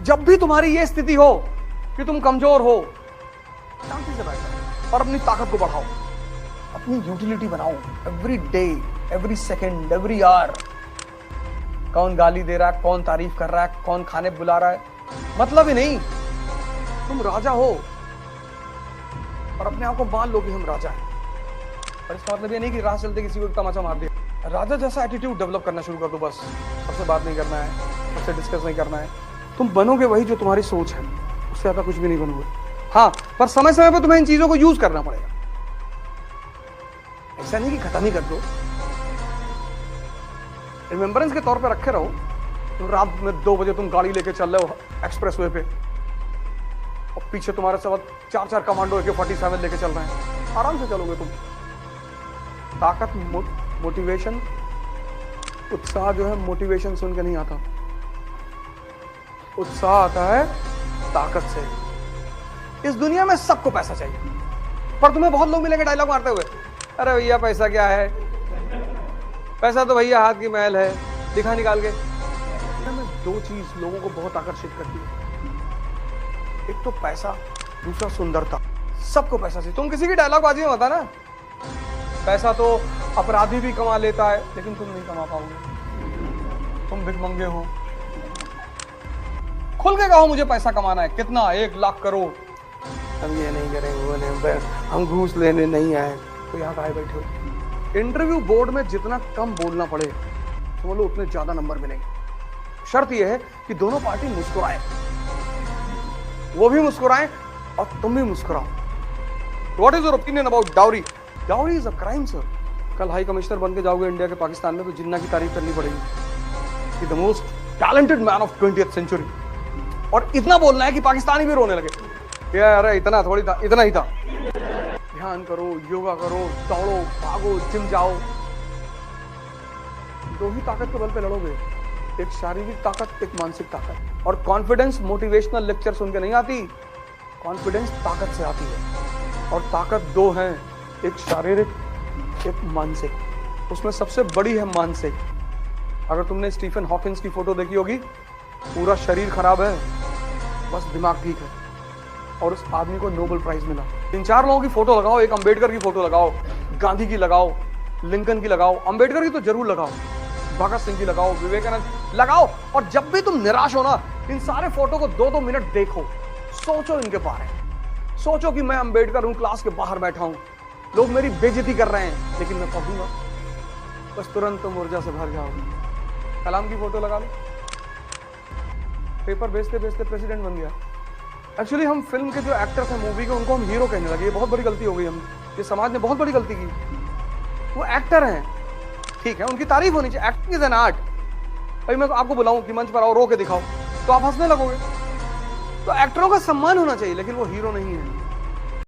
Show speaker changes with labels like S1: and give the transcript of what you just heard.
S1: जब भी तुम्हारी ये स्थिति हो कि तुम कमजोर हो, शांति से बैठो और अपनी ताकत को बढ़ाओ, अपनी यूटिलिटी बनाओ। Every day, every second, every hour, कौन गाली दे रहा है, कौन तारीफ कर रहा है, कौन खाने बुला रहा है, मतलब ही नहीं। तुम राजा हो और अपने आप को मान लो कि हम राजा हैं। पर इसका मतलब ये नहीं कि राह चलते किसी को तमाचा मार दिया। राजा जैसा एटीट्यूड डेवलप करना शुरू कर दो बस। सबसे बात नहीं करना है, सबसे डिस्कस नहीं करना है। तुम बनोगे वही जो तुम्हारी सोच है, उससे ज्यादा कुछ भी नहीं बनोगे। हाँ, पर समय समय पर तुम्हें इन चीजों को यूज करना पड़ेगा। ऐसा नहीं कि खत्म ही कर दो, रिमेम्बरेंस के तौर पे रखे रहो। तो रात में 2 बजे तुम गाड़ी लेके चल रहे हो एक्सप्रेसवे पे और पीछे तुम्हारे साथ 4 कमांडो AK-47 लेके चल रहे हैं, आराम से चलोगे तुम। ताकत, मोटिवेशन, उत्साह जो है मोटिवेशन सुन के नहीं आता, उत्साह आता है ताकत से। इस दुनिया में सबको पैसा चाहिए, पर तुम्हें बहुत लोग मिलेंगे डायलॉग मारते हुए, अरे भैया पैसा क्या है, पैसा तो भैया हाथ की मैल है, दिखा निकाल के। में 2 चीज लोगों को बहुत आकर्षित करती है, एक तो पैसा, दूसरा सुंदरता। सबको पैसा चाहिए। तुम किसी की डायलॉग बाजी में होता ना, पैसा तो अपराधी भी कमा लेता है लेकिन तुम नहीं कमा पाओगे, तुम भिखमंगे हो। खुल के कहो मुझे पैसा कमाना है, कितना, 1 लाख करोड़। हम ये नहीं करेंगे, वो नहीं, हम घूस लेने नहीं आए। तो यहाँ आए बैठे हो। इंटरव्यू बोर्ड में जितना कम बोलना पड़े तो बोलो उतने ज्यादा नंबर मिलेंगे। शर्त यह है कि दोनों पार्टी मुस्कुराए, वो भी मुस्कुराएं और तुम भी मुस्कुराओ। What is your opinion about dowry? Dowry is a crime sir. कल हाई कमिश्नर बन के जाओगे इंडिया के पाकिस्तान में तो जिन्ना की तारीफ करनी पड़ेगी कि the most talented man of 20th century. और इतना बोलना है कि पाकिस्तानी भी रोने लगे, यार इतना थोड़ी था, इतना ही था। ध्यान करो, योगा करो, दौड़ो, भागो, जिम जाओ। 2 ही ताकत के बल पे लड़ोगे, एक शारीरिक ताकत, एक मानसिक ताकत। और कॉन्फिडेंस मोटिवेशनल लेक्चर सुन के नहीं आती, कॉन्फिडेंस ताकत से आती है। और ताकत 2 हैं, एक शारीरिक, एक मानसिक। उसमें सबसे बड़ी है मानसिक। अगर तुमने स्टीफन हॉकिंस की फोटो देखी होगी, पूरा शरीर खराब है, बस दिमाग ठीक है। और उस आदमी को नोबेल प्राइज मिला। 3-4 लोगों की फोटो लगाओ, एक अंबेडकर की फोटो लगाओ, गांधी की लगाओ, लिंकन की लगाओ, अंबेडकर की तो जरूर लगाओ, भगत सिंह की लगाओ, विवेकानंद लगाओ। और जब भी तुम निराश हो ना, इन सारे फोटो को 2-2 मिनट देखो, सोचो इनके बारे में। सोचो कि मैं अंबेडकर हूं, क्लास के बाहर बैठा हूं, लोग मेरी बेइज्जती कर रहे हैं, लेकिन मैं पढ़ूंगा। बस तुरंत तुम ऊर्जा से भर जाओगे। कलाम की फोटो लगा लो, पेपर बेचते बेचते प्रेसिडेंट बन गया। एक्चुअली हम फिल्म के जो एक्टर थे, मूवी के, उनको हम हीरो कहने लगे। ये बहुत बड़ी गलती हो गई, हम ये समाज ने बहुत बड़ी गलती की। वो एक्टर हैं, ठीक है, उनकी तारीफ होनी चाहिए। Acting is an art. भाई मैं आपको बुलाऊं कि मंच पर आओ, रो के दिखाओ, तो आप हंसने लगोगे। तो एक्टरों का सम्मान होना चाहिए, लेकिन वो हीरो नहीं है।